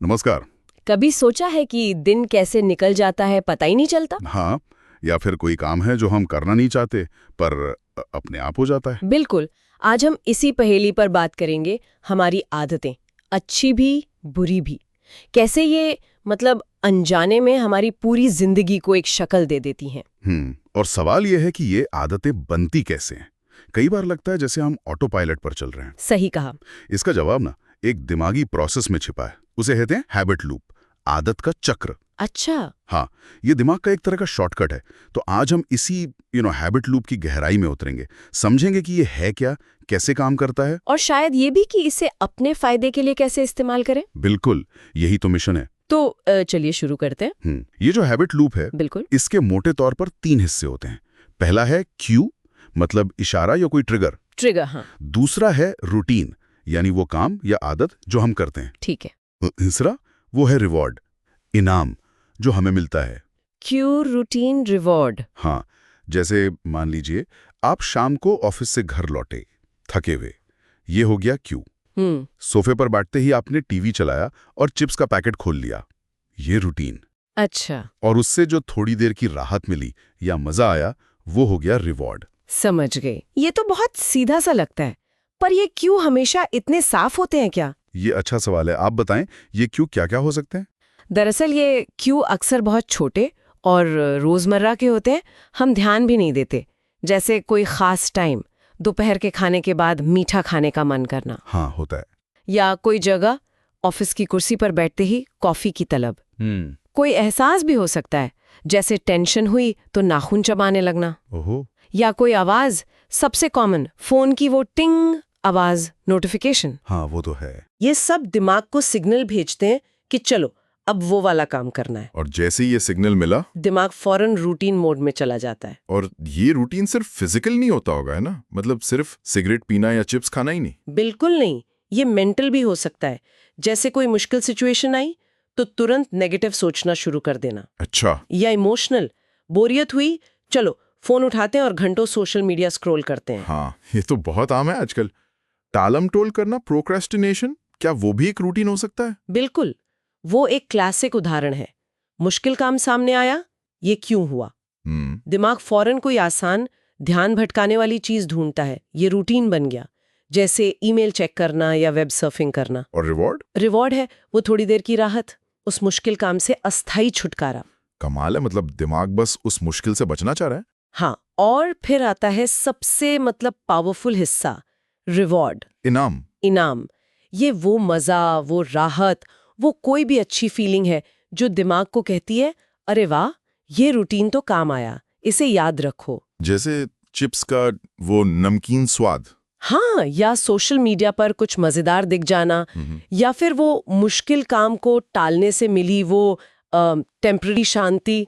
नमस्कार। कभी सोचा है कि दिन कैसे निकल जाता है पता ही नहीं चलता? हाँ, या फिर कोई काम है जो हम करना नहीं चाहते पर अपने आप हो जाता है। बिल्कुल। आज हम इसी पहेली पर बात करेंगे। हमारी आदतें, अच्छी भी बुरी भी, कैसे ये अनजाने में हमारी पूरी जिंदगी को एक शक्ल दे देती हैं। और सवाल यह है कि ये आदतें बनती कैसे हैं। कई बार लगता है जैसे हम ऑटो पायलट पर चल रहे हैं। सही कहा। इसका जवाब ना एक दिमागी प्रोसेस में छिपा है। उसे कहते हैं हैबिट लूप, आदत का चक्र। अच्छा। हाँ, ये दिमाग का एक तरह का शॉर्टकट है। तो आज हम इसी हैबिट लूप की गहराई में उतरेंगे, समझेंगे कि ये है क्या, कैसे काम करता है, और शायद ये भी कि इसे अपने फायदे के लिए कैसे इस्तेमाल करें। बिल्कुल यही तो मिशन है। तो चलिए शुरू करते हैं। ये जो हैबिट लूप है, बिल्कुल। इसके मोटे तौर पर 3 हिस्से होते हैं। पहला है क्यू, मतलब इशारा या कोई ट्रिगर। ट्रिगर, हाँ। दूसरा है रूटीन, यानी वो काम या आदत जो हम करते हैं। ठीक है। तीसरा वो है रिवॉर्ड, इनाम जो हमें मिलता है। Q, routine, reward. हाँ, जैसे मान लीजिए आप शाम को ऑफिस से घर लौटे थके हुए, ये हो गया क्यू। सोफे पर बैठते ही आपने टीवी चलाया और चिप्स का पैकेट खोल लिया, ये रूटीन। अच्छा, और उससे जो थोड़ी देर की राहत मिली या मजा आया, वो हो गया रिवॉर्ड। समझ गए। ये तो बहुत सीधा सा लगता है, पर ये क्यों हमेशा इतने साफ होते हैं क्या? ये अच्छा सवाल है। आप बताएं, ये क्यू क्या क्या हो सकते हैं? दरअसल ये क्यू अक्सर बहुत छोटे और रोजमर्रा के होते हैं, हम ध्यान भी नहीं देते। जैसे कोई खास टाइम, दोपहर के खाने के बाद मीठा खाने का मन करना। हाँ, होता है। या कोई जगह, ऑफिस की कुर्सी पर बैठते ही कॉफी की तलब। कोई एहसास भी हो सकता है, जैसे टेंशन हुई तो नाखून चबाने लगना। ओहो। या कोई आवाज, सबसे कॉमन फोन की वो टिंग आवाज, नोटिफिकेशन। हाँ, वो तो है। ये सब दिमाग को सिग्नल भेजते हैं कि चलो अब वो वाला काम करना है। और जैसे ही ये सिग्नल मिला, दिमाग फौरन रूटीन मोड में चला जाता है। और ये रूटीन सिर्फ फिजिकल नहीं होता होगा, है ना? मतलब सिर्फ सिगरेट पीना या चिप्स खाना ही नहीं। बिल्कुल नहीं, ये मेंटल भी हो सकता है। जैसे कोई मुश्किल सिचुएशन आई तो तुरंत नेगेटिव सोचना शुरू कर देना। अच्छा। या इमोशनल, बोरियत हुई, चलो फोन उठाते हैं और घंटों सोशल मीडिया स्क्रॉल करते हैं। हाँ, ये तो बहुत आम है आजकल। टालम टोल करना, प्रोक्रेस्टिनेशन, क्या वो भी एक रूटीन हो सकता है? बिल्कुल, वो एक क्लासिक उदाहरण है। मुश्किल काम सामने आया, ये क्यों हुआ? दिमाग फौरन कोई आसान, ध्यान भटकाने वाली चीज ढूंढता है, ये रूटीन बन गया। जैसे ईमेल चेक करना या वेब सर्फिंग करना। और रिवॉर्ड? रिवॉर्ड है वो थोड़ी देर की राहत, उस मुश्किल काम से अस्थायी छुटकारा। कमाल है, मतलब दिमाग बस उस मुश्किल से बचना चाह रहा है। हाँ, और फिर आता है सबसे पावरफुल हिस्सा, रिवॉर्ड, इनाम। इनाम। ये वो मजा, वो राहत, वो कोई भी अच्छी फीलिंग है जो दिमाग को कहती है, अरे वाह, ये रूटीन तो काम आया, इसे याद रखो। जैसे चिप्स का वो नमकीन स्वाद। हाँ, या सोशल मीडिया पर कुछ मजेदार दिख जाना, या फिर वो मुश्किल काम को टालने से मिली वो टेम्पररी शांति।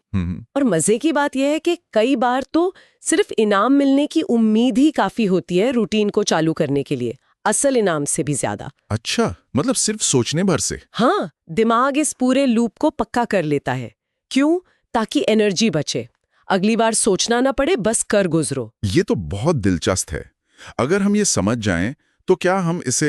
और मजे की बात यह है कि कई बार तो सिर्फ इनाम मिलने की उम्मीद ही काफी होती है रूटीन को चालू करने के लिए, असल इनाम से भी ज्यादा। अच्छा, मतलब सिर्फ सोचने भर से? हाँ, दिमाग इस पूरे लूप को पक्का कर लेता है। क्यों? ताकि एनर्जी बचे, अगली बार सोचना ना पड़े, बस कर गुजरो। ये तो बहुत दिलचस्प है। अगर हम ये समझ जाएं तो क्या हम इसे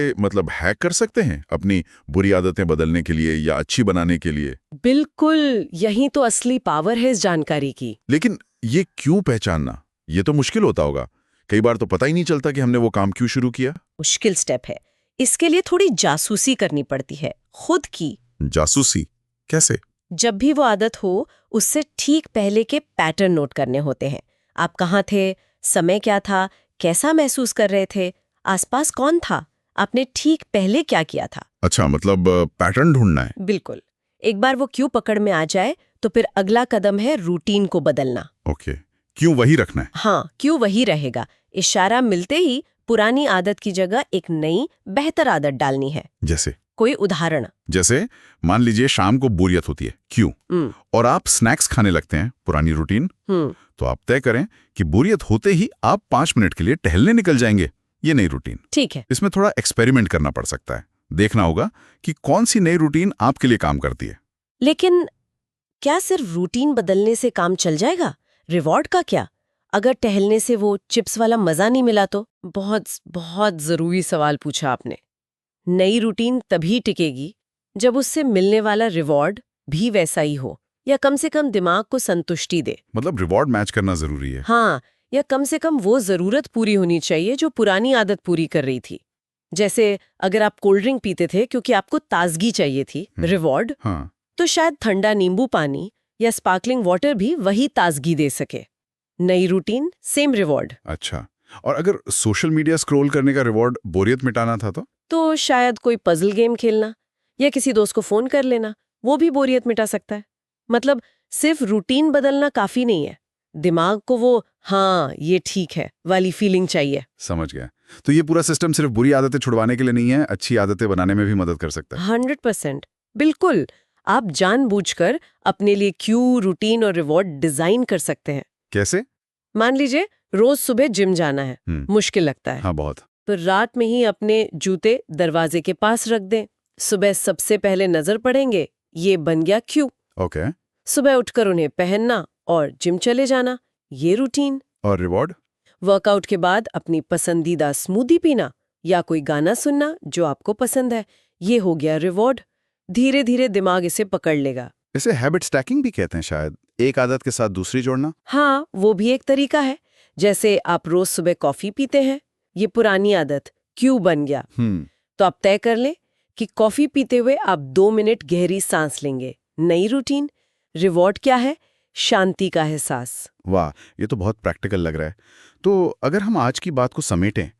हैक कर सकते हैं अपनी बुरी आदतें बदलने के लिए या अच्छी बनाने के लिए? बिल्कुल, यही तो असली पावर है इस जानकारी की। लेकिन ये क्यों पहचानना, ये तो मुश्किल होता होगा। कई बार तो पता ही नहीं चलता कि हमने वो काम क्यों शुरू किया। मुश्किल स्टेप है, इसके लिए थोड़ी जासूसी करनी पड़ती है, खुद की। जासूसी कैसे? जब भी वो आदत हो, उससे ठीक पहले के पैटर्न नोट करने होते हैं। आप कहाँ थे, समय क्या था, कैसा महसूस कर रहे थे, आसपास कौन था, आपने ठीक पहले क्या किया था। अच्छा, मतलब पैटर्न ढूंढना है। बिल्कुल। एक बार वो क्यों पकड़ में आ जाए तो फिर अगला कदम है रूटीन को बदलना। ओके, क्यों वही रखना है? हाँ, क्यों वही रहेगा। इशारा मिलते ही पुरानी आदत की जगह एक नई बेहतर आदत डालनी है। जैसे? कोई उदाहरण? जैसे मान लीजिए शाम को बोरियत होती है, क्यों, और आप स्नैक्स खाने लगते हैं, पुरानी रूटीन। तो आप तय करें कि बोरियत होते ही आप 5 मिनट के लिए टहलने निकल जाएंगे, ये नई रूटीन। ठीक है। इसमें थोड़ा एक्सपेरिमेंट करना पड़ सकता है, देखना होगा कि कौन सी नई रूटीन आपके लिए काम करती है। लेकिन क्या सिर्फ रूटीन बदलने से काम चल जाएगा? रिवॉर्ड का क्या? अगर टहलने से वो चिप्स वाला मजा नहीं मिला तो? बहुत बहुत जरूरी सवाल पूछा आपने। नई रूटीन तभी टिकेगी जब उससे मिलने वाला रिवॉर्ड भी वैसा ही हो, या कम से कम दिमाग को संतुष्टि दे। मतलब रिवॉर्ड मैच करना जरूरी है। हाँ, या कम से कम वो जरूरत पूरी होनी चाहिए जो पुरानी आदत पूरी कर रही थी। जैसे अगर आप कोल्ड ड्रिंक पीते थे क्योंकि आपको ताजगी चाहिए थी, रिवॉर्ड, हाँ। तो शायद ठंडा नींबू पानी या स्पार्कलिंग वाटर भी वही ताजगी दे सके। नई रूटीन, सेम रिवॉर्ड। अच्छा, और अगर सोशल मीडिया स्क्रॉल करने का रिवॉर्ड बोरियत मिटाना था तो शायद कोई पजल गेम खेलना या किसी दोस्त को फोन कर लेना, वो भी बोरियत मिटा सकता है। मतलब सिर्फ रूटीन बदलना काफी नहीं है, दिमाग को वो हाँ ये ठीक है वाली फीलिंग चाहिए। समझ गया। तो ये पूरा सिस्टम सिर्फ बुरी आदतें छुड़वाने के लिए नहीं है, अच्छी आदतें बनाने में भी मदद कर सकता है। 100%, बिल्कुल। आप जानबूझकर अपने लिए क्यू, रूटीन और रिवॉर्ड डिजाइन कर सकते हैं। कैसे? मान लीजिए रोज सुबह जिम जाना है, मुश्किल लगता है। हाँ, बहुत। तो रात में ही अपने जूते दरवाजे के पास रख दें। सुबह सबसे पहले नजर पड़ेंगे, ये बन गया क्यू। ओके। सुबह उठकर उन्हें पहनना और जिम चले जाना, ये रूटीन। और रिवॉर्ड? वर्कआउट के बाद अपनी पसंदीदा स्मूदी पीना या कोई गाना सुनना जो आपको पसंद है, ये हो गया रिवॉर्ड। धीरे धीरे दिमाग इसे पकड़ लेगा। इसे हैबिट स्टैकिंग भी कहते हैं शायद, एक आदत के साथ दूसरी जोड़ना। हाँ, वो भी एक तरीका है। जैसे आप रोज सुबह कॉफी पीते हैं, ये पुरानी आदत क्यू बन गया। तो आप तय कर लें कि कॉफी पीते हुए आप 2 मिनट गहरी सांस लेंगे। नई रूटीन। रिवॉर्ड क्या है? शांति का एहसास। वाह, ये तो बहुत प्रैक्टिकल लग रहा है। तो अगर हम आज की बात को समेटें,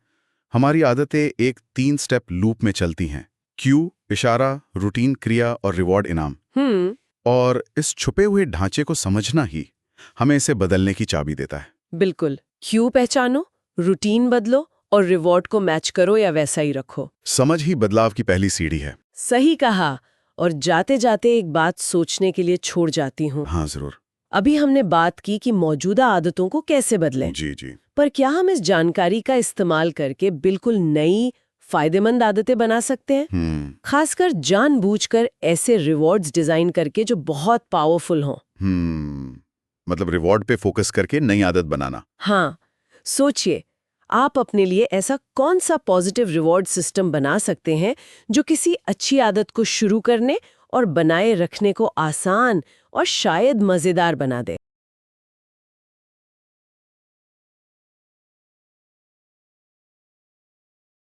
हमारी आदतें एक 3 स्टेप लूप में चलती हैं। क्यू, इशारा, रूटीन, क्रिया और रिवॉर्ड, इनाम। और इस छुपे हुए ढांचे को समझना ही हमें इसे बदलने की चाबी देता है। बिल्कुल। क्यू पहचानो, रूटीन बदलो और रिवॉर्ड को मैच करो या वैसा ही रखो। समझ ही बदलाव की पहली सीढ़ी है। सही कहा। और जाते जाते एक बात सोचने के लिए छोड़ जाती हूँ। हाँ, जरूर। अभी हमने बात की कि मौजूदा आदतों को कैसे बदलें। जी जी। पर क्या हम इस जानकारी का इस्तेमाल करके बिल्कुल नई फायदेमंद आदतें बना सकते हैं? खासकर जानबूझकर ऐसे रिवॉर्ड्स डिजाइन करके जो बहुत पावरफुल हों। मतलब रिवॉर्ड पे फोकस करके नई आदत बनाना। हाँ, सोचिए आप अपने लिए ऐसा कौन सा पॉजिटिव रिवॉर्ड सिस्टम बना सकते हैं जो किसी अच्छी आदत को शुरू करने और बनाए रखने को आसान और शायद मजेदार बना दे।